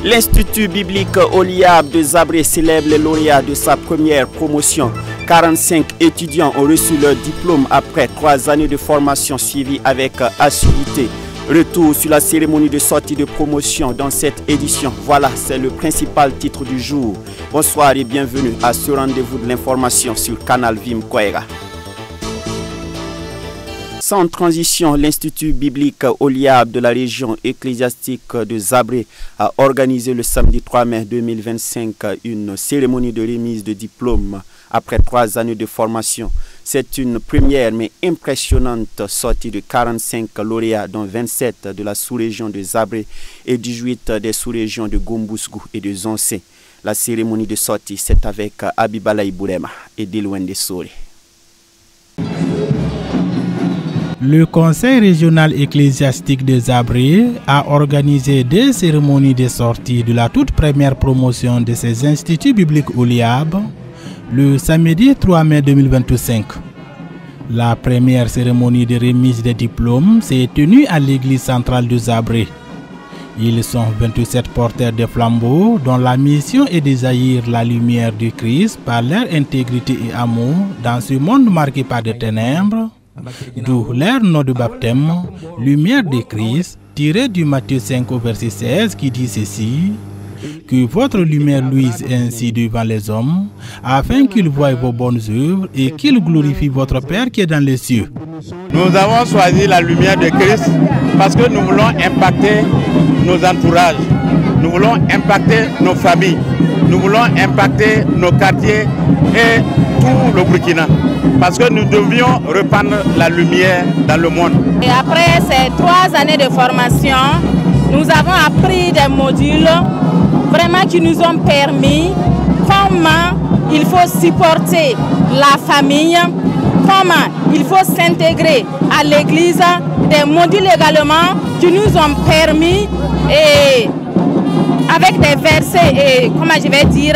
L'Institut biblique Oliab de Zabré célèbre les lauréats de sa première promotion. 45 étudiants ont reçu leur diplôme après 3 années de formation suivies avec assiduité. Retour sur la cérémonie de sortie de promotion dans cette édition. Voilà, c'est le principal titre du jour. Bonsoir et bienvenue à ce rendez-vous de l'information sur Canal Vim Koera. Sans transition, l'Institut biblique Oliab de la région ecclésiastique de Zabré a organisé le samedi 3 mai 2025 une cérémonie de remise de diplôme après 3 années de formation. C'est une première mais impressionnante sortie de 45 lauréats, dont 27 de la sous-région de Zabré et 18 des sous-régions de Gombousgou et de Zonse. La cérémonie de sortie, c'est avec Abibalaï Bourema et Delouende Sori. Le Conseil régional ecclésiastique de Zabré a organisé des cérémonies de sortie de la toute première promotion de ces instituts bibliques Oliab le samedi 3 mai 2025. La première cérémonie de remise des diplômes s'est tenue à l'église centrale de Zabré. Ils sont 27 porteurs de flambeaux dont la mission est de jaillir la lumière du Christ par leur intégrité et amour dans ce monde marqué par des ténèbres. D'où leur nom de baptême, lumière de Christ, tiré du Matthieu 5 au verset 16 qui dit ceci: que votre lumière luise ainsi devant les hommes, afin qu'ils voient vos bonnes œuvres et qu'ils glorifient votre Père qui est dans les cieux. Nous avons choisi la lumière de Christ parce que nous voulons impacter nos entourages, nous voulons impacter nos familles, nous voulons impacter nos quartiers et tout le Burkina. Parce que nous devions répandre la lumière dans le monde. Et après ces 3 années de formation, nous avons appris des modules vraiment qui nous ont permis comment il faut supporter la famille, comment il faut s'intégrer à l'église, des modules également qui nous ont permis, et avec des versets et comment je vais dire,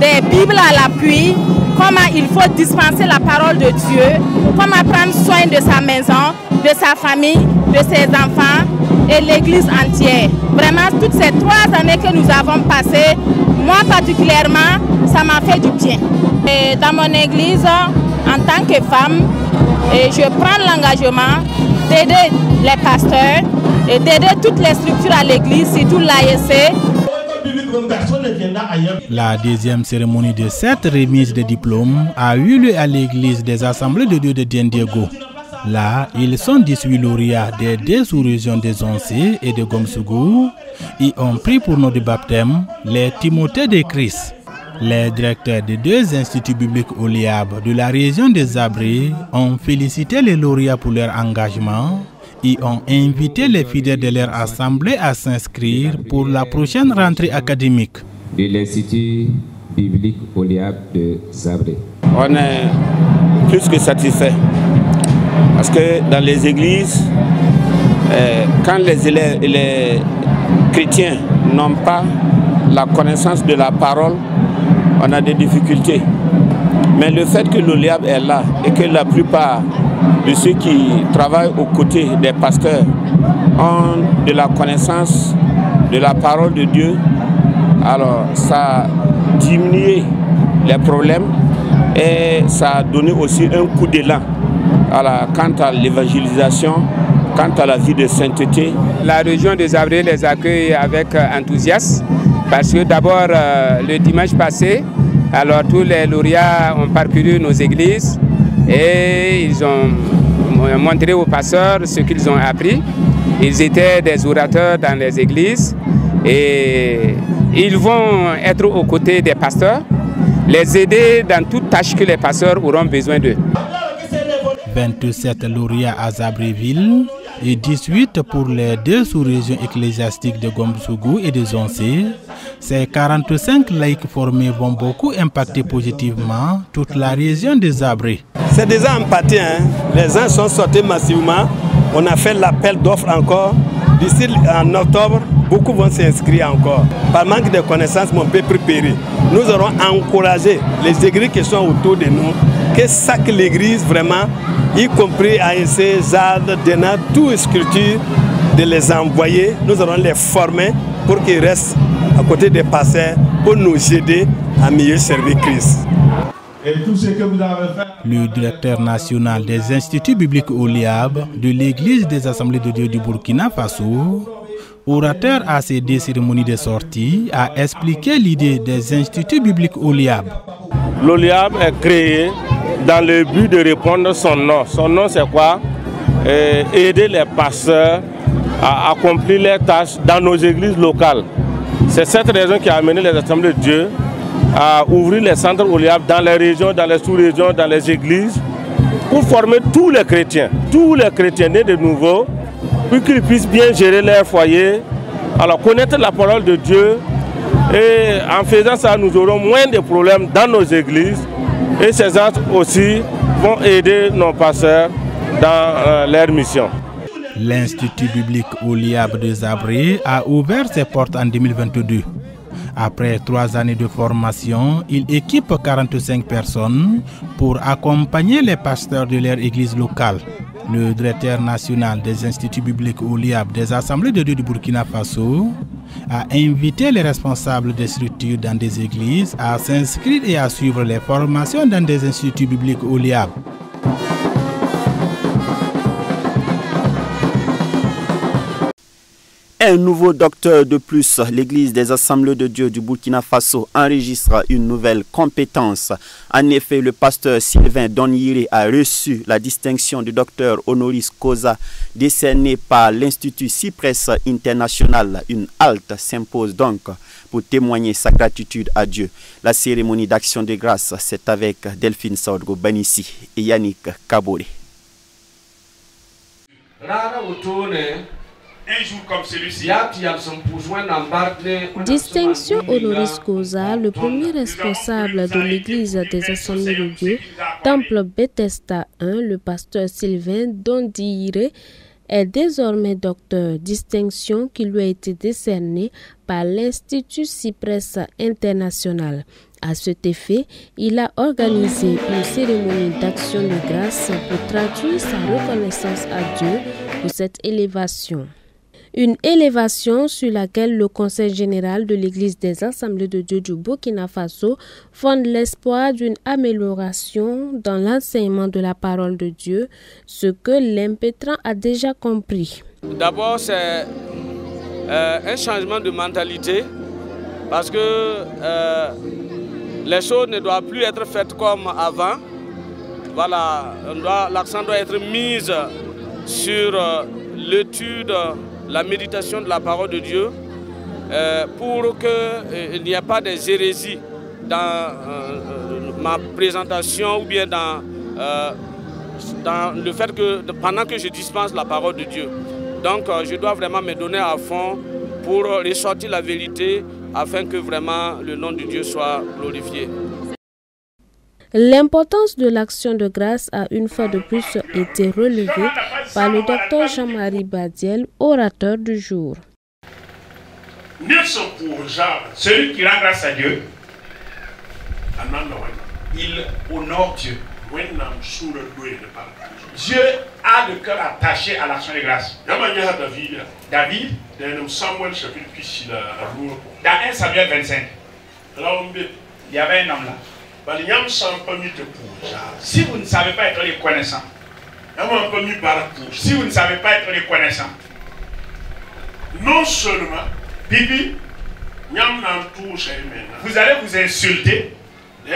des Bibles à l'appui, comment il faut dispenser la parole de Dieu, comment prendre soin de sa maison, de sa famille, de ses enfants et l'église entière. Vraiment, toutes ces 3 années que nous avons passées, moi particulièrement, ça m'a fait du bien. Et dans mon église, en tant que femme, je prends l'engagement d'aider les pasteurs et d'aider toutes les structures à l'église, surtout l'ASC. La deuxième cérémonie de cette remise de diplôme a eu lieu à l'église des Assemblées de Dieu de Diendiego. Là, ils sont 18 lauréats des 2 sous-régions de Zonse et de Gombousgou. Ils ont pris pour nom de baptême les Timothées de Christ. Les directeurs des 2 instituts bibliques Oliab de la région de Zabré ont félicité les lauréats pour leur engagement. Ils ont invité les fidèles de leur assemblée à s'inscrire pour la prochaine rentrée académique. De l'Institut biblique Oliab de Zabré. On est plus que satisfait parce que dans les églises, quand les élèves et les chrétiens n'ont pas la connaissance de la parole, on a des difficultés. Mais le fait que l'Oliab est là et que la plupart de ceux qui travaillent aux côtés des pasteurs ont de la connaissance de la parole de Dieu, alors ça a diminué les problèmes et ça a donné aussi un coup d'élan quant à l'évangélisation, quant à la vie de sainteté. La région de Zabré les accueille avec enthousiasme parce que d'abord le dimanche passé, alors tous les lauréats ont parcouru nos églises et ils ont montré aux pasteurs ce qu'ils ont appris. Ils étaient des orateurs dans les églises et ils vont être aux côtés des pasteurs, les aider dans toute tâche que les pasteurs auront besoin d'eux. 27 lauréats à Zabréville et 18 pour les 2 sous-régions ecclésiastiques de Gombousgou et de Zonse. Ces 45 laïcs formés vont beaucoup impacter positivement toute la région de Zabré. C'est déjà empathé, hein? Les uns sont sortis massivement. On a fait l'appel d'offres encore. D'ici en octobre, beaucoup vont s'inscrire encore. Par manque de connaissances, mon peuple périt. Nous aurons encouragé les églises qui sont autour de nous, que chaque église vraiment, y compris ASC, ZAD, DENA, toute structure, de les envoyer. Nous allons les former pour qu'ils restent à côté des pasteurs pour nous aider à mieux servir Christ. Et tout ce que vous avez fait. Le directeur national des instituts bibliques OLIAB de l'Église des Assemblées de Dieu du Burkina Faso, orateur à ces deux cérémonies de sortie, a expliqué l'idée des instituts bibliques OLIAB. L'OLIAB est créé dans le but de répondre à son nom. Son nom c'est quoi? Aider les pasteurs à accomplir leurs tâches dans nos églises locales. C'est cette raison qui a amené les Assemblées de Dieu à ouvrir les centres OLIAB dans les régions, dans les sous-régions, dans les églises, pour former tous les chrétiens nés de nouveau, pour qu'ils puissent bien gérer leur foyer, alors connaître la parole de Dieu. Et en faisant ça, nous aurons moins de problèmes dans nos églises. Et ces actes aussi vont aider nos pasteurs dans leur mission. L'Institut biblique OLIAB de Zabré a ouvert ses portes en 2022. Après 3 années de formation, il équipe 45 personnes pour accompagner les pasteurs de leur église locale. Le directeur national des instituts bibliques OLIAB des Assemblées de Dieu du Burkina Faso a invité les responsables des structures dans des églises à s'inscrire et à suivre les formations dans des instituts bibliques OLIAB. Un nouveau docteur de plus, l'Église des Assemblées de Dieu du Burkina Faso enregistre une nouvelle compétence. En effet, le pasteur Sylvain Donyire a reçu la distinction de docteur honoris causa décernée par l'Institut Cypress International. Une halte s'impose donc pour témoigner sa gratitude à Dieu. La cérémonie d'action de grâce, c'est avec Delphine Saudgo Banissi et Yannick Kabore. Un jour comme celui-ci. Distinction honoris causa, le premier responsable de l'Église des Assemblées de Dieu, Temple Bethesda 1, le pasteur Sylvain Donyire, est désormais docteur, distinction qui lui a été décernée par l'Institut Cypress International. À cet effet, il a organisé une cérémonie d'action de grâce pour traduire sa reconnaissance à Dieu pour cette élévation. Une élévation sur laquelle le Conseil général de l'Église des Assemblées de Dieu du Burkina Faso fonde l'espoir d'une amélioration dans l'enseignement de la parole de Dieu, ce que l'impétrant a déjà compris. D'abord, c'est un changement de mentalité parce que les choses ne doivent plus être faites comme avant. Voilà, l'accent doit être mis sur l'étude, la méditation de la parole de Dieu pour qu'il n'y ait pas des hérésies dans ma présentation ou bien dans le fait que pendant que je dispense la parole de Dieu. Donc je dois vraiment me donner à fond pour ressortir la vérité afin que vraiment le nom de Dieu soit glorifié. L'importance de l'action de grâce a une fois de plus été relevée par le docteur Jean-Marie Badiel, orateur du jour. Celui qui rend grâce à Dieu, il honore Dieu. Dieu a le cœur attaché à l'action de grâce. David, dans 1 Samuel 25, il y avait un homme là. Si vous ne savez pas être reconnaissant, si vous ne savez pas être reconnaissant, non seulement vous allez vous insulter et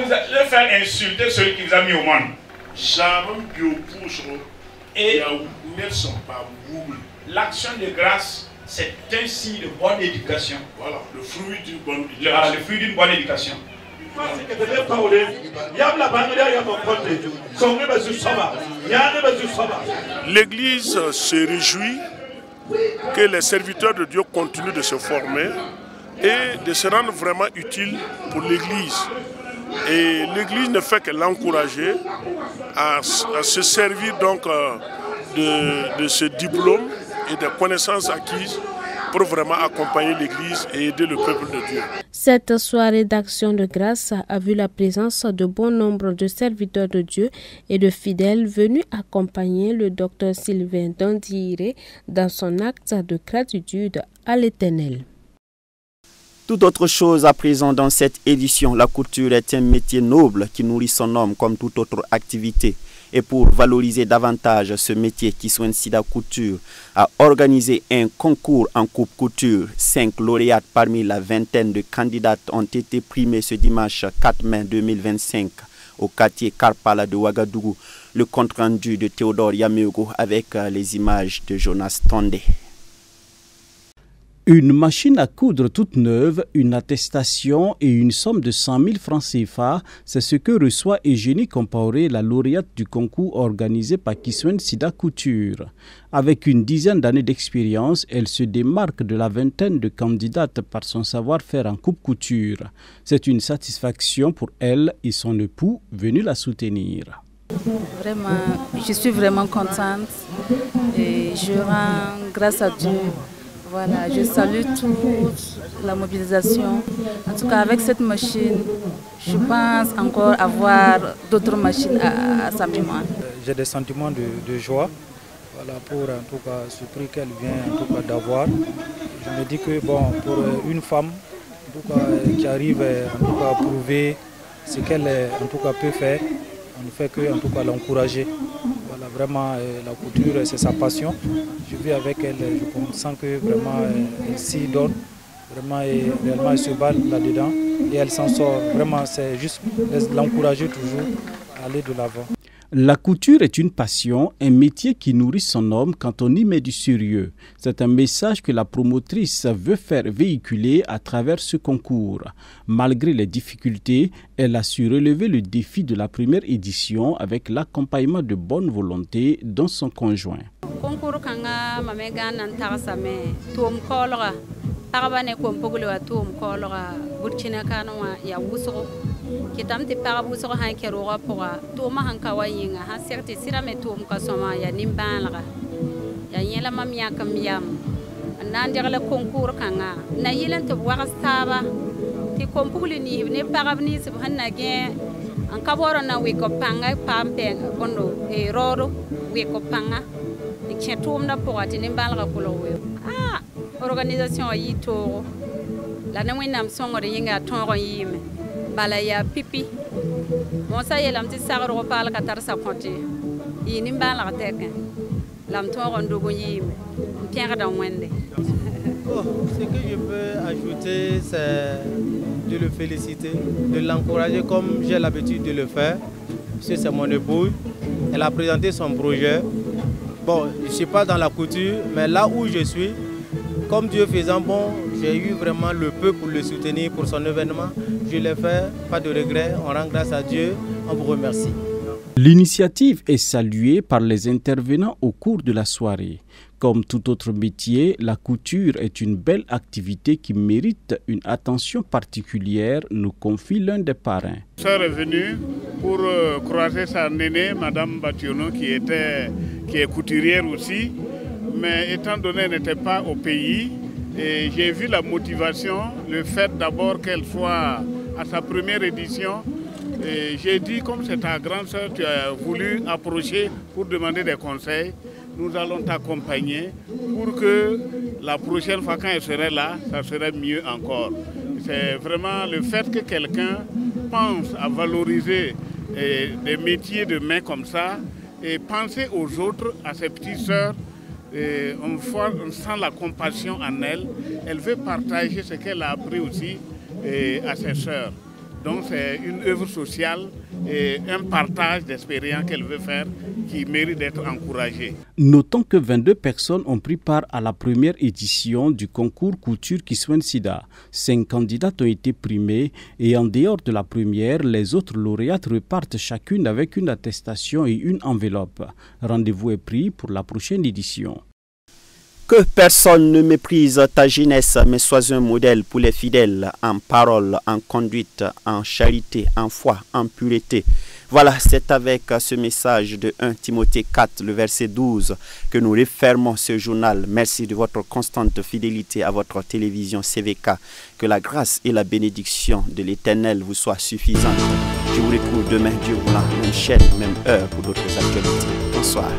vous allez faire insulter celui qui vous a mis au monde. Et l'action de grâce, c'est un signe de bonne éducation. Voilà, le fruit d'une bonne éducation. L'Église se réjouit que les serviteurs de Dieu continuent de se former et de se rendre vraiment utiles pour l'Église. Et l'Église ne fait que l'encourager à se servir donc de ce diplôme et des connaissances acquises pour vraiment accompagner l'Église et aider le peuple de Dieu. Cette soirée d'action de grâce a vu la présence de bon nombre de serviteurs de Dieu et de fidèles venus accompagner le docteur Sylvain Donyire dans son acte de gratitude à l'Éternel. Tout autre chose à présent dans cette édition. La couture est un métier noble qui nourrit son homme comme toute autre activité. Et pour valoriser davantage ce métier, Kiswen Sida Couture a organisé un concours en coupe couture. 5 lauréates parmi la vingtaine de candidates ont été primées ce dimanche 4 mai 2025 au quartier Karpala de Ouagadougou. Le compte rendu de Théodore Yameogo avec les images de Jonas Tondé. Une machine à coudre toute neuve, une attestation et une somme de 100 000 francs CFA, c'est ce que reçoit Eugénie Compaoré, la lauréate du concours organisé par Kiswen Sida Couture. Avec une dizaine d'années d'expérience, elle se démarque de la vingtaine de candidates par son savoir-faire en coupe-couture. C'est une satisfaction pour elle et son époux venus la soutenir. Vraiment, je suis vraiment contente et je rends grâce à Dieu. Voilà, je salue toute la mobilisation. En tout cas, avec cette machine, je pense encore avoir d'autres machines à sa mémoire. J'ai des sentiments de joie, voilà, pour en tout cas ce prix qu'elle vient en tout cas d'avoir. Je me dis que bon, pour une femme en tout cas, qui arrive en tout cas à prouver ce qu'elle en tout cas peut faire, on ne fait que en tout cas l'encourager. Voilà, vraiment la couture c'est sa passion. Je vis avec elle, je sens que vraiment elle s'y donne, vraiment et réellement elle se bat là-dedans et elle s'en sort. Vraiment c'est juste l'encourager toujours à aller de l'avant. La couture est une passion, un métier qui nourrit son homme quand on y met du sérieux. C'est un message que la promotrice veut faire véhiculer à travers ce concours. Malgré les difficultés, elle a su relever le défi de la première édition avec l'accompagnement de bonne volonté dans son conjoint. Concours kanga mamega nantara same tom kolora parabane ko mpogule wa tom kolora burkina kanwa ya wusoro kitamti parabuso han keroga poa toma han kawayinga ha certi sirame tom kasoma ya nimbanla ya yela mamia kamyam nandira concours kanga na yilan to warastaba ti kompugule ni ne parabni subhanna ge an kaboro na we ko panga pampe bondo e roro we ko panga qui tourne pour atteindre balra kolowe ah organisation yi to la na winam songo de yinga tonro yime bala ya pipi mo sa yelam ti sagro pal katar sa konti yi ni balra teken lam tonro ndogo yime pierre dans wende. Ce que je peux ajouter, c'est de le féliciter, de l'encourager comme j'ai l'habitude de le faire. C'est mon épouse, elle a présenté son projet. Bon, je ne suis pas dans la couture, mais là où je suis, comme Dieu faisant bon, j'ai eu vraiment le peu pour le soutenir pour son événement. Je l'ai fait, pas de regret, on rend grâce à Dieu, on vous remercie. L'initiative est saluée par les intervenants au cours de la soirée. Comme tout autre métier, la couture est une belle activité qui mérite une attention particulière, nous confie l'un des parrains. Je suis revenu pour croiser sa nénée, Madame Bationo, qui est couturière aussi, mais étant donné qu'elle n'était pas au pays, j'ai vu la motivation, le fait d'abord qu'elle soit à sa première édition. J'ai dit, comme c'est ta grande sœur, tu as voulu approcher pour demander des conseils. Nous allons t'accompagner pour que la prochaine fois quand elle serait là, ça serait mieux encore. C'est vraiment le fait que quelqu'un pense à valoriser des métiers de main comme ça et penser aux autres, à ses petites sœurs. On sent la compassion en elle. Elle veut partager ce qu'elle a appris aussi à ses sœurs. Donc c'est une œuvre sociale et un partage d'expérience qu'elle veut faire qui mérite d'être encouragé. Notons que 22 personnes ont pris part à la première édition du concours couture Kiswen Sida. 5 candidates ont été primées et en dehors de la première, les autres lauréates repartent chacune avec une attestation et une enveloppe. Rendez-vous est pris pour la prochaine édition. Que personne ne méprise ta jeunesse, mais sois un modèle pour les fidèles, en parole, en conduite, en charité, en foi, en pureté. Voilà, c'est avec ce message de 1 Timothée 4, le verset 12, que nous refermons ce journal. Merci de votre constante fidélité à votre télévision CVK. Que la grâce et la bénédiction de l'Éternel vous soient suffisantes. Je vous retrouve demain, Dieu voulant, même chaîne, même heure pour d'autres actualités. Bonsoir.